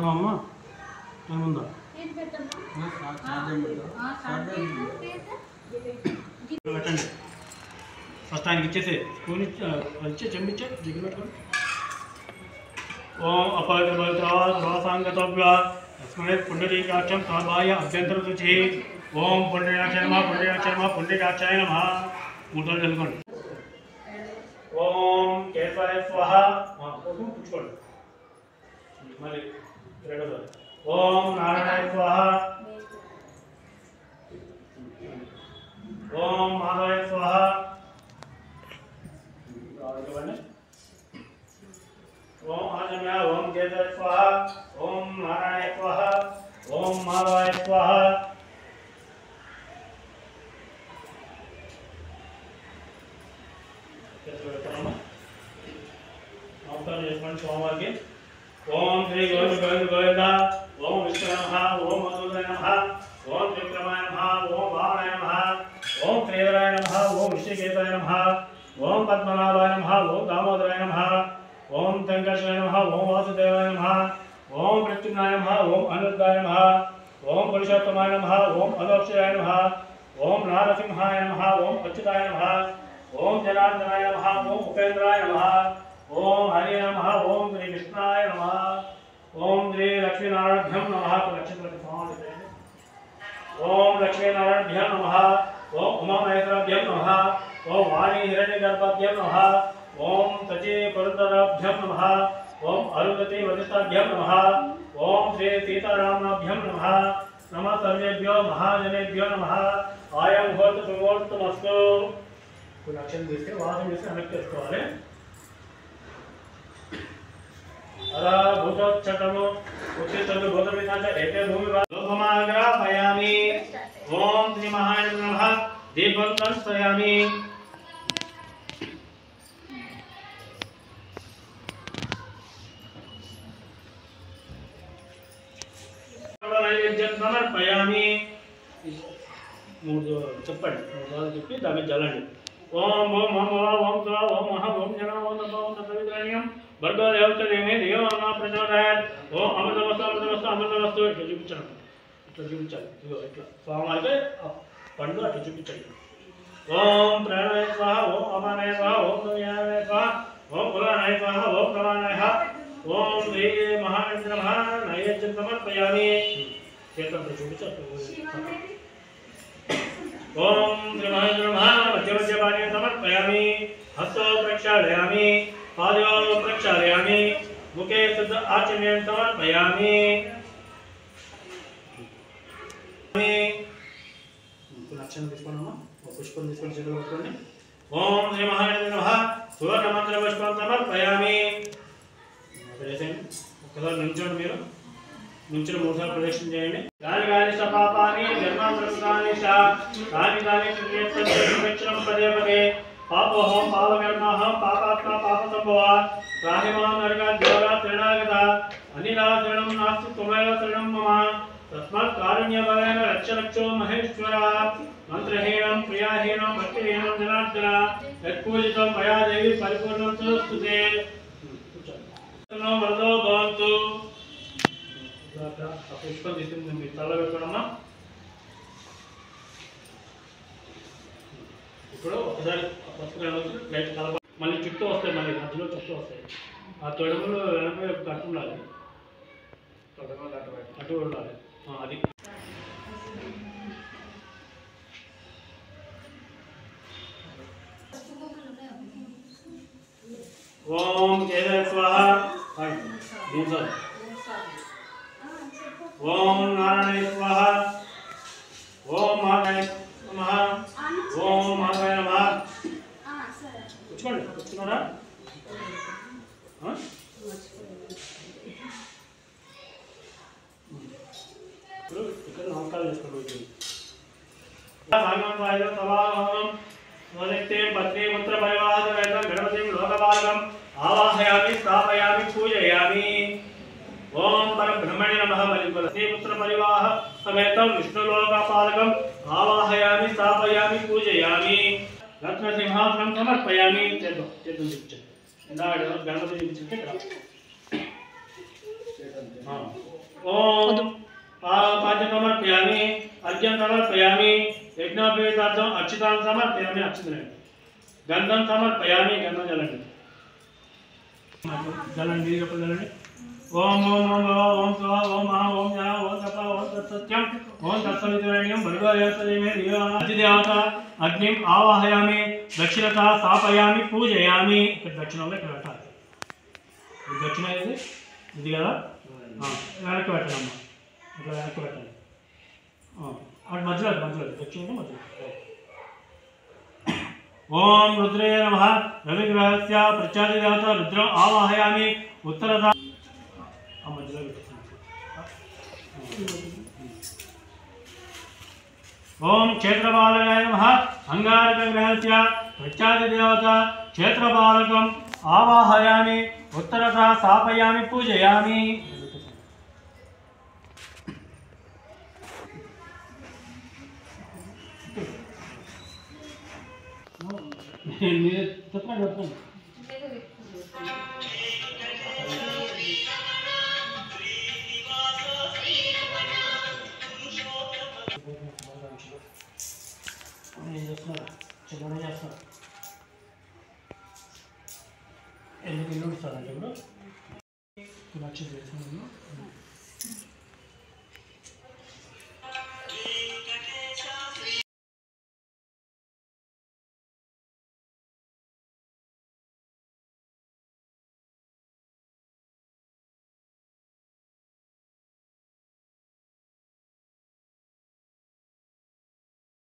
అమ్మ టైం ఉందా పెట్టండి ఫస్ట్ ఆయనకి ఇచ్చేసే స్పూన్ ఇచ్చే చెంపిచ్చే దిగులు పెట్టుకోండి ఓం అపవిత్రసాంగతవ్య తస్మై పుండరీకాక్షం సమాయ అభ్యంతర శుచి ఓం పుండరీకాక్షాయ నమః పుండరీకాక్షాయ నమః పుండరీకాక్షాయ నమః మూటలు చదువుకోండి ఓం కేశవాయ స్వాహ పుచ్చుకోండి మళ్ళీ రెండోసారి ఓం నారాయణాయ స్వాహ ఓం మాధవాయ స్వాహ ఓం ఆజమ్య ఓం కేశవాయ స్వాహ ఓం నారాయణాయ స్వాహ ఓం మాధవాయ స్వాహ నమస్కారం చేసుకోండి స్వామివారికి ఓం శ్రీ గోవింద గోవింద గోవింద ఓం విష్ణు నమః ఓం మధుసూదనాయ నమః ఓం త్రివిక్రమాయ నమః ఓం వామనాయ నమః ఓం శ్రీధరాయ నమః ఓం విష్ణుకేతాయ నమః ఓం పద్మనాభాయ నమః ఓం దామోదరాయ నమః ఓం సంకర్షణాయ నమః ఓం వాసుదేవాయ నమః ఓం ప్రత్యుమ్నాయ నమః ఓం అనిరుద్ధాయ నమః ఓం పురుషోత్తమాయ నమః ఓం అలోక్షయాయ నమః ఓం నారసింహాయ నమః ఓం అచ్యుతాయ నమః ఓం జనార్దనాయ నమః ఓం ఉపేంద్రాయ నమః ఓం హరి నమః ఓం శ్రీ కృష్ణాయ నమః ఓం శ్రీ లక్ష్మీనారాయణభ్యం నమః ఓం లక్ష్మీనారాయణభ్యం నమః ఓం ఉమామహేశ్వరాభ్యం నమః ఓం వాణి హిరణ్యగర్భాభ్యం నమః ఓం సచీ పురంధరాభ్యం నమః ఓం అరుంధతి వశిష్టాభ్యం నమః ఓం శ్రీ సీతారామాభ్యం నమః నమః సర్వేభ్యో మహాజనేభ్యో నమః ఆయం హోతు సుమోర్తమస్తు కొన్ని అక్షరం తీస్తే వాసన చేసి వెనక్కి తెచ్చుకోవాలి అలా భూతోచ్చటము ఉచితలు భూతపితాచ ఏతే భూమి లోకమాగ్రాపయామి ఓం శ్రీ మహాయ నమః దీపం దర్శయామి నైవేద్యం సమర్పయామి మూడు చెప్పండి మూడు సార్లు చెప్పి దాన్ని జల్లండి ఓం ఓం ఓం ఓం స్వ ఓం మహా ఓం జన ఓం ఓం తత్విద్రణ్యం భర్గో దేవతదేమే దేవమా ప్రచోదయాత్ ఓం అమృతవస్తు అమృతవస్తు అమృతవస్తు ఇట్లా చూపించండి ఇట్లా చూపించాలి ఇదిగో ఇట్లా స్వామివారికి పండు అట్లా చూపించండి ఓం ప్రాణాయ స్వాహ ఓం అపానాయ స్వాహ ఓం నవ్యాయ స్వాహ ఓం పురాణాయ స్వాహ ఓం ప్రమాణాయ ఓం శ్రీ మహానంద నమః నైవేద్యం సమర్పయామి చేతంతో చూపించాలి ఓం శ్రీ మహేంద్ర నమః మధ్యమధ్యపానీయం సమర్పయామి హస్తో ప్రక్షాళయామి పాదయో ప్రక్షాళయామి ముఖే శుద్ధ ఆచమ్యం సమర్పయామి లక్షణం తీసుకోండమ్మా పుష్పం తీసుకొని చేతులు పట్టుకోండి ఓం శ్రీ మహానంద నమః సువర్ణ మంత్ర పుష్పం సమర్పయామి ఒక్కసారి నుంచోండి మీరు నుంచిన మూడుసార్లు ప్రదక్షిణ చేయండి గాని గాని పాపాని జన్మాంతరాని కాని కాని ప్రదక్షిణం పదే పదే పాపోహం పాపకర్మహం పాపాత్మ పాప సంభవ రాహిమాం నరక దేవర త్రినాగత అనిలా శరణం నాస్తి త్వమేవ శరణం మమ తస్మాత్ కారుణ్యభవేన రక్ష రక్షో మహేశ్వర మంత్రహీనం ప్రియాహీనం భక్తిహీనం జనార్దన యత్పూజితం మయా దేవి పరిపూర్ణం స్తుతే వరదో భవంతు పుష్పం తీసుకుని మీరు తల పెట్టుకోవడమ్మా ఇప్పుడు ఒకసారి పసుపు లైట్ కలప మళ్ళీ చుట్టూ వస్తాయి మళ్ళీ మధ్యలో చుట్టూ వస్తాయి ఆ తొడములు వెనక కట్టు ఉండాలి అటు ఉండాలి అది ఓం కేశవాయ స్వాహ ఓం నారాయణాయ స్వాహ ఓం మాధవాయ నమః ఓం మాధవాయ నమః కూర్చోండి కూర్చున్నారా ఇప్పుడు ఇక్కడ నమస్కారం చేసుకోండి పత్నిపుత్ర పరివాహం గణపతిం లోకపాలకం ఆవాహయామి స్థాపయామి పూజయామి ఓం పరబ్రహ్మణే నమః పత్నిపుత్ర పరివాహ సమేతం విష్ణులోకపాలకం ఆవాహయామి స్థాపయామి పూజయామి రత్నసింహాసనం సమర్పయామి చేద్దాం చూపించండి ఇందాక గణపతి చూపించండి ఇక్కడ ओम पाद्यं समर्पयामि अर्घ्यं समर्पयामि यज्ञोपवीतार्थम् अर्चितां समर्पयामि अक्षतले गन्धं समर्पयामि गन्धं जलं नीरपजलने ओम ओम ओम ओम स्वाहा ओम महा ओम या ओम तपा ओम तत्सत्यं ओम तत्सवितुर्वरेण्यं भर्गो देवस्तदेवे धियो अतिदेवता अग्निं आवाहयामि दक्षिणतः स्थापयामि पूजयामि ఇక్కడ దక్షిణంలో ఇక్కడ పెట్టాలి దక్షిణ ఇది కదా వెనక్కి పెట్టాలమ్మా ఇక్కడ వెనక్కి పెట్టాలి అటు మధ్యలో దక్షిణ మధ్యలో ओम रुद्रे नमः रविग्रहस्य प्रत्यादिदेवता रुद्रं आवाहयामि उत्तरतः ओम क्षेत्रपालकाय नमः अंगारकग्रहस्य प्रत्यादिदेवता क्षेत्रपालकं आवाहयामि उत्तरतः स्थापयामि पूजयामि मेरे तत्रा करता हूँ नहीं जैसा चलो नहीं जैसा एलिमेंट सारा चलो कुछ अच्छे जैसा नहीं